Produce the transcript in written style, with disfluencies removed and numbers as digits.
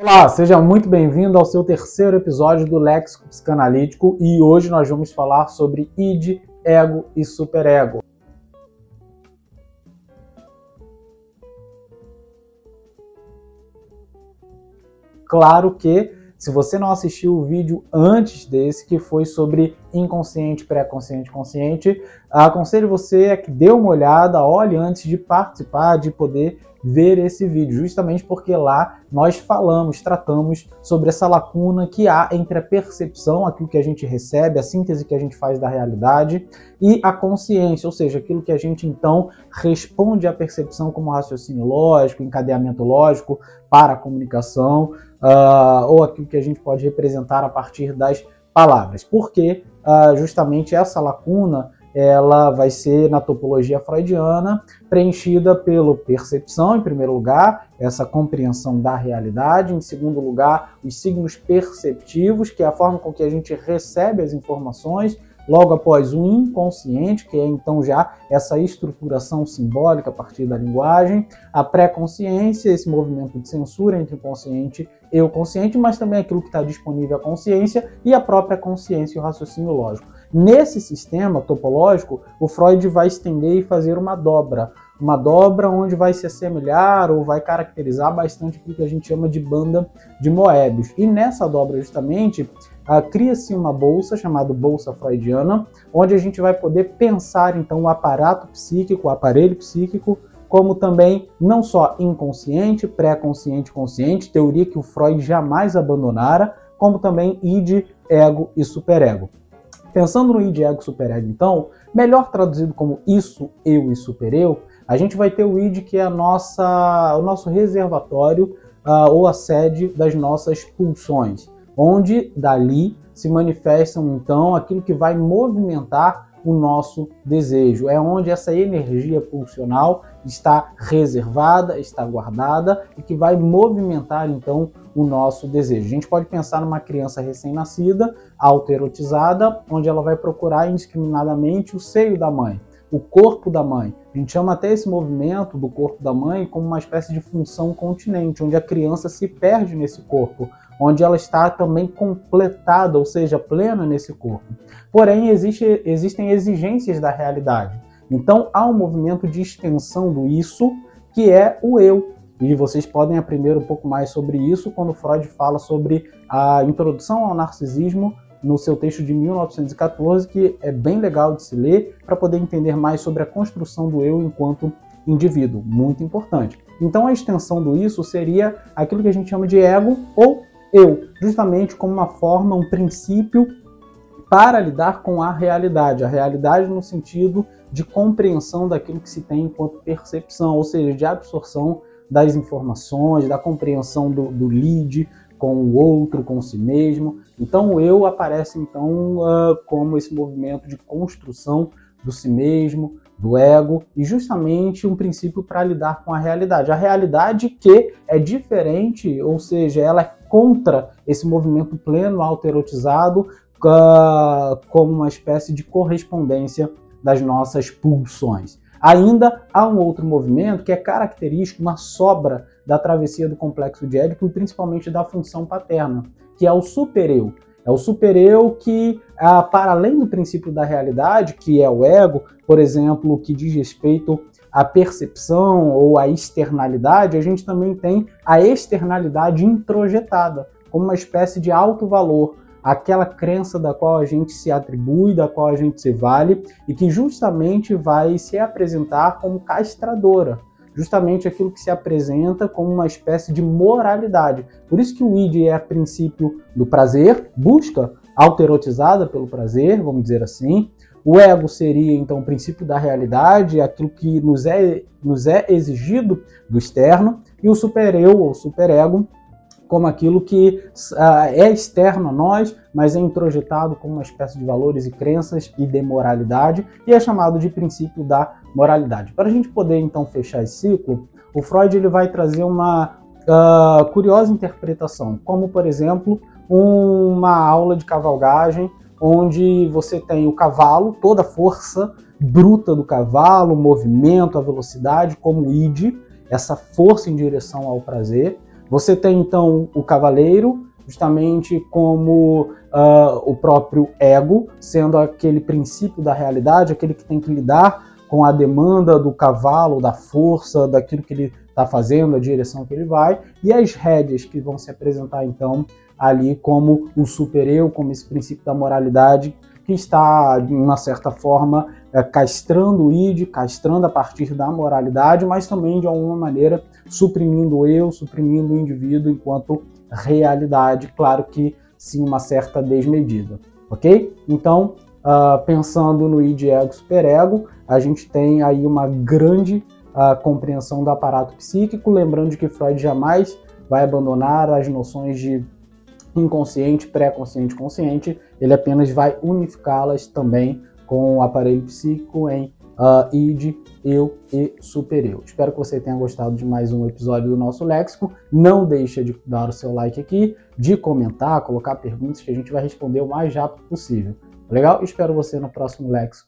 Olá, seja muito bem-vindo ao seu terceiro episódio do Léxico Psicanalítico e hoje nós vamos falar sobre id, ego e superego. Claro que, se você não assistiu o vídeo antes desse, que foi sobre inconsciente, pré-consciente, consciente, aconselho você a que dê uma olhada, olhe antes de participar, de poder ver esse vídeo, justamente porque lá nós tratamos sobre essa lacuna que há entre a percepção, aquilo que a gente recebe, a síntese que a gente faz da realidade, e a consciência, ou seja, aquilo que a gente então responde à percepção como raciocínio lógico, encadeamento lógico para a comunicação, ou aquilo que a gente pode representar a partir das palavras. Porque justamente essa lacuna ela vai ser, na topologia freudiana, preenchida pela percepção, em primeiro lugar, essa compreensão da realidade, em segundo lugar, os signos perceptivos, que é a forma com que a gente recebe as informações, logo após o inconsciente, que é então já essa estruturação simbólica a partir da linguagem, a pré-consciência, esse movimento de censura entre o consciente e o consciente, mas também aquilo que está disponível à consciência e a própria consciência e o raciocínio lógico. Nesse sistema topológico, o Freud vai estender e fazer uma dobra onde vai se assemelhar ou vai caracterizar bastante o que a gente chama de banda de Moebius. E nessa dobra, justamente, cria-se uma bolsa chamada bolsa freudiana, onde a gente vai poder pensar, então, o aparato psíquico, o aparelho psíquico, como também não só inconsciente, pré-consciente, consciente, teoria que o Freud jamais abandonara, como também id, ego e superego. Pensando no id, ego e superego, então, melhor traduzido como isso, eu e supereu, a gente vai ter o id, que é o nosso reservatório ou a sede das nossas pulsões, onde dali se manifestam então aquilo que vai movimentar o nosso desejo. É onde essa energia pulsional está reservada, está guardada e que vai movimentar então o nosso desejo. A gente pode pensar numa criança recém-nascida, autoerotizada, onde ela vai procurar indiscriminadamente o seio da mãe, o corpo da mãe. A gente chama até esse movimento do corpo da mãe como uma espécie de função continente, onde a criança se perde nesse corpo, onde ela está também completada, ou seja, plena nesse corpo. Porém, existem exigências da realidade. Então, há um movimento de extensão do isso, que é o eu. E vocês podem aprender um pouco mais sobre isso quando Freud fala sobre a introdução ao narcisismo no seu texto de 1914, que é bem legal de se ler para poder entender mais sobre a construção do eu enquanto indivíduo. Muito importante. Então, a extensão do isso seria aquilo que a gente chama de ego ou eu, justamente como uma forma, um princípio para lidar com a realidade no sentido de compreensão daquilo que se tem enquanto percepção, ou seja, de absorção das informações, da compreensão do lead com o outro, com si mesmo. Então o eu aparece então como esse movimento de construção do si mesmo, do ego, e justamente um princípio para lidar com a realidade. A realidade que é diferente, ou seja, ela é contra esse movimento pleno, autoerotizado, como uma espécie de correspondência das nossas pulsões. Ainda há um outro movimento que é característico, uma sobra da travessia do complexo de Édipo e principalmente da função paterna, que é o supereu. É o supereu que, para além do princípio da realidade, que é o ego, por exemplo, que diz respeito à percepção ou à externalidade, a gente também tem a externalidade introjetada, como uma espécie de alto valor, aquela crença da qual a gente se atribui, da qual a gente se vale, e que justamente vai se apresentar como castradora, justamente aquilo que se apresenta como uma espécie de moralidade. Por isso que o id é a princípio do prazer, busca autoerotizada pelo prazer, vamos dizer assim. O ego seria, então, o princípio da realidade, aquilo que nos é exigido do externo, e o supereu, ou superego, como aquilo que é externo a nós, mas é introjetado como uma espécie de valores e crenças e de moralidade, e é chamado de princípio da moralidade. Para a gente poder, então, fechar esse ciclo, o Freud ele vai trazer uma curiosa interpretação, como, por exemplo, uma aula de cavalgagem, onde você tem o cavalo, toda a força bruta do cavalo, o movimento, a velocidade, como o id, essa força em direção ao prazer, Você tem então o cavaleiro, justamente como o próprio ego, sendo aquele princípio da realidade, aquele que tem que lidar com a demanda do cavalo, da força, daquilo que ele está fazendo, a direção que ele vai, e as rédeas que vão se apresentar então ali como o super-eu, como esse princípio da moralidade que está, de uma certa forma, castrando o id, castrando a partir da moralidade, mas também, de alguma maneira, suprimindo o eu, suprimindo o indivíduo enquanto realidade, claro que sim, uma certa desmedida, ok? Então, pensando no id, ego, superego, a gente tem aí uma grande compreensão do aparato psíquico, lembrando de que Freud jamais vai abandonar as noções de inconsciente, pré-consciente, consciente, ele apenas vai unificá-las também com o aparelho psíquico em id, eu e super-eu. Espero que você tenha gostado de mais um episódio do nosso Léxico. Não deixa de dar o seu like aqui, de comentar, colocar perguntas que a gente vai responder o mais rápido possível. Legal? Espero você no próximo Léxico.